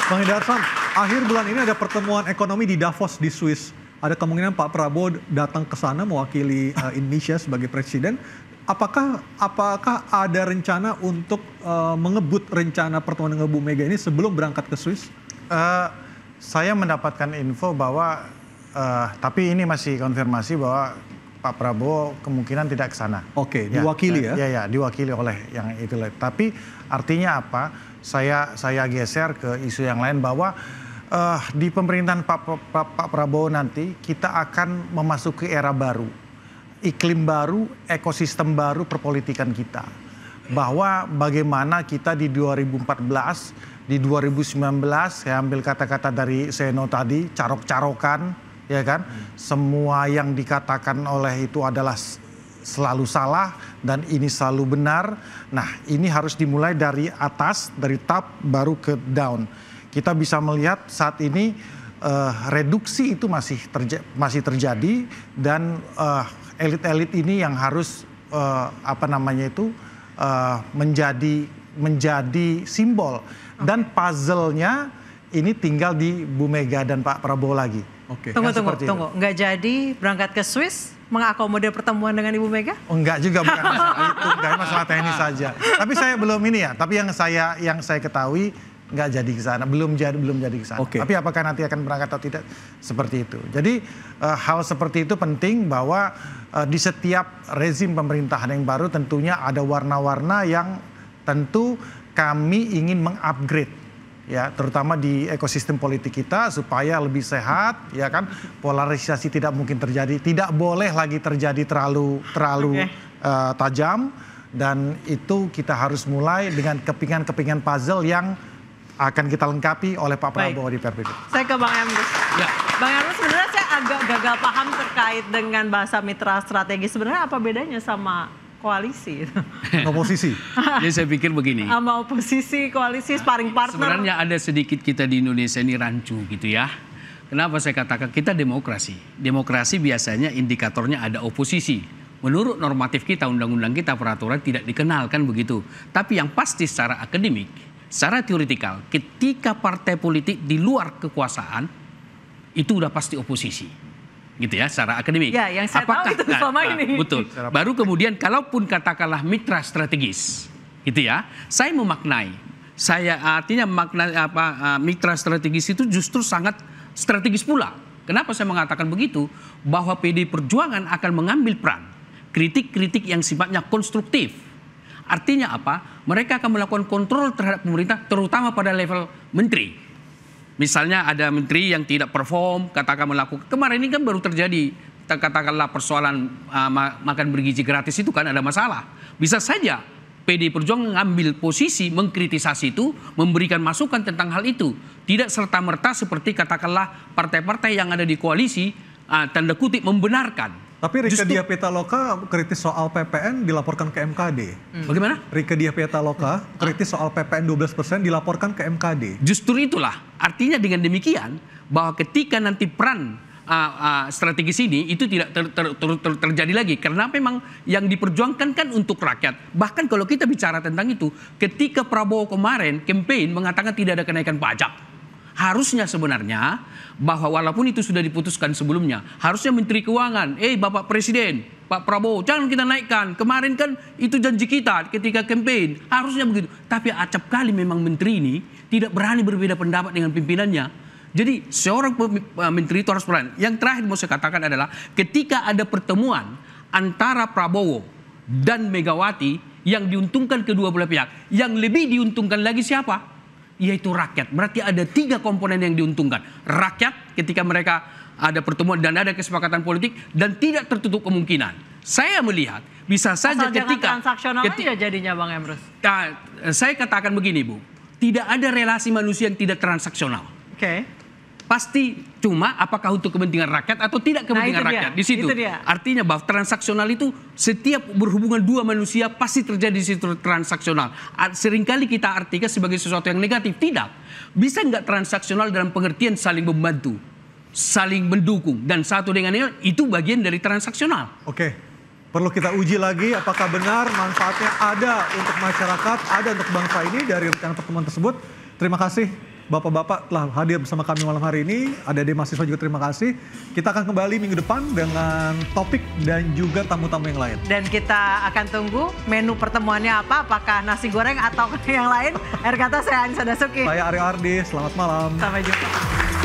Bang Hendarson, akhir bulan ini ada pertemuan ekonomi di Davos di Swiss. Ada kemungkinan Pak Prabowo datang ke sana mewakili Indonesia sebagai presiden. Apakah ada rencana untuk mengebut rencana pertemuan dengan Bu Mega ini sebelum berangkat ke Swiss? Saya mendapatkan info bahwa, tapi ini masih konfirmasi bahwa Pak Prabowo kemungkinan tidak ke sana. Oke, diwakili ya? Ya, diwakili oleh yang itu. Tapi artinya apa? Saya geser ke isu yang lain bahwa di pemerintahan Pak Prabowo nanti kita akan memasuki era baru, iklim baru, ekosistem baru perpolitikan kita. Bahwa bagaimana kita di 2014, di 2019, saya ambil kata-kata dari Seno tadi, carok-carokan, ya kan? Semua yang dikatakan oleh itu adalah selalu salah dan ini selalu benar. Nah, ini harus dimulai dari atas, dari top baru ke down. Kita bisa melihat saat ini reduksi itu masih terjadi dan elit-elit ini yang harus menjadi simbol. Dan puzzle-nya ini tinggal di Bu Mega dan Pak Prabowo lagi. Oke. Tunggu. Nggak jadi berangkat ke Swiss mengakomodir pertemuan dengan Ibu Mega? Enggak juga, bukan masalah itu, enggak masalah teknis saja. Tapi saya belum ini ya. Tapi yang saya ketahui nggak jadi ke sana, belum jadi ke sana. Okay. Tapi apakah nanti akan berangkat atau tidak, seperti itu. Jadi hal seperti itu penting bahwa di setiap rezim pemerintahan yang baru tentunya ada warna-warna yang tentu kami ingin mengupgrade, ya, terutama di ekosistem politik kita supaya lebih sehat, ya kan. Polarisasi tidak mungkin terjadi, tidak boleh lagi terjadi terlalu tajam, dan itu kita harus mulai dengan kepingan-kepingan puzzle yang akan kita lengkapi oleh Pak Prabowo di periode. Saya ke Bang Emrus. Ya. Bang Emrus, sebenarnya saya agak gagal paham terkait dengan bahasa mitra strategis. Sebenarnya apa bedanya sama koalisi? Oposisi. Jadi saya pikir begini. Sama oposisi, koalisi, sparring partner. Sebenarnya ada sedikit kita di Indonesia ini rancu gitu ya. Kenapa saya katakan kita demokrasi? Demokrasi biasanya indikatornya ada oposisi. Menurut normatif kita, undang-undang kita, peraturan tidak dikenalkan begitu. Tapi yang pasti secara akademik, secara teoretikal, ketika partai politik di luar kekuasaan, itu udah pasti oposisi. Gitu ya, secara akademik. Ya, yang saya tahu itu selama ini. Betul. Baru kemudian kalaupun katakanlah mitra strategis, gitu ya, saya memaknai. Artinya makna mitra strategis itu justru sangat strategis pula. Kenapa saya mengatakan begitu? Bahwa PDI Perjuangan akan mengambil peran kritik-kritik yang sifatnya konstruktif. Artinya apa? Mereka akan melakukan kontrol terhadap pemerintah, terutama pada level menteri. Misalnya ada menteri yang tidak perform, katakan melakukan. Kemarin ini kan baru terjadi, katakanlah persoalan makan bergizi gratis itu kan ada masalah. Bisa saja PDI Perjuangan mengambil posisi, mengkritisasi itu, memberikan masukan tentang hal itu. Tidak serta-merta seperti katakanlah partai-partai yang ada di koalisi, tanda kutip membenarkan. Tapi Rieke Diah Pitaloka kritis soal PPN dilaporkan ke MKD. Bagaimana? Rieke Diah Pitaloka kritis soal PPN 12% dilaporkan ke MKD. Justru itulah, artinya dengan demikian bahwa ketika nanti peran strategis ini itu tidak terjadi lagi. Karena memang yang diperjuangkan kan untuk rakyat. Bahkan kalau kita bicara tentang itu, ketika Prabowo kemarin campaign mengatakan tidak ada kenaikan pajak. Harusnya sebenarnya bahwa walaupun itu sudah diputuskan sebelumnya, harusnya Menteri Keuangan, Bapak Presiden, Pak Prabowo, jangan kita naikkan. Kemarin kan itu janji kita ketika campaign, harusnya begitu. Tapi acap kali memang menteri ini tidak berani berbeda pendapat dengan pimpinannya. Jadi seorang menteri itu harus berani. Yang terakhir mau saya katakan adalah ketika ada pertemuan antara Prabowo dan Megawati yang diuntungkan kedua belah pihak, yang lebih diuntungkan lagi siapa? Yaitu rakyat. Berarti ada 3 komponen yang diuntungkan. Rakyat ketika mereka ada pertemuan dan ada kesepakatan politik dan tidak tertutup kemungkinan. Saya melihat bisa saja ketika transaksional aja jadinya Bang Emrus. Saya katakan begini Bu, tidak ada relasi manusia yang tidak transaksional. Oke. Pasti cuma apakah untuk kepentingan rakyat atau tidak kepentingan rakyat di situ. Artinya bahwa transaksional itu setiap berhubungan dua manusia pasti terjadi di situ transaksional. Seringkali kita artikan sebagai sesuatu yang negatif. Tidak. Bisa nggak transaksional dalam pengertian saling membantu, saling mendukung, dan satu dengan yang lain, itu bagian dari transaksional. Oke. Perlu kita uji lagi apakah benar manfaatnya ada untuk masyarakat, ada untuk bangsa ini dari rencana pertemuan tersebut. Terima kasih Bapak-bapak telah hadir bersama kami malam hari ini. Adik-adik mahasiswa juga terima kasih. Kita akan kembali minggu depan dengan topik dan juga tamu-tamu yang lain. Dan kita akan tunggu menu pertemuannya apa, apakah nasi goreng atau yang lain. Akhir kata saya Anissa Dasuki. Saya Aryo Ardi, selamat malam. Sampai jumpa.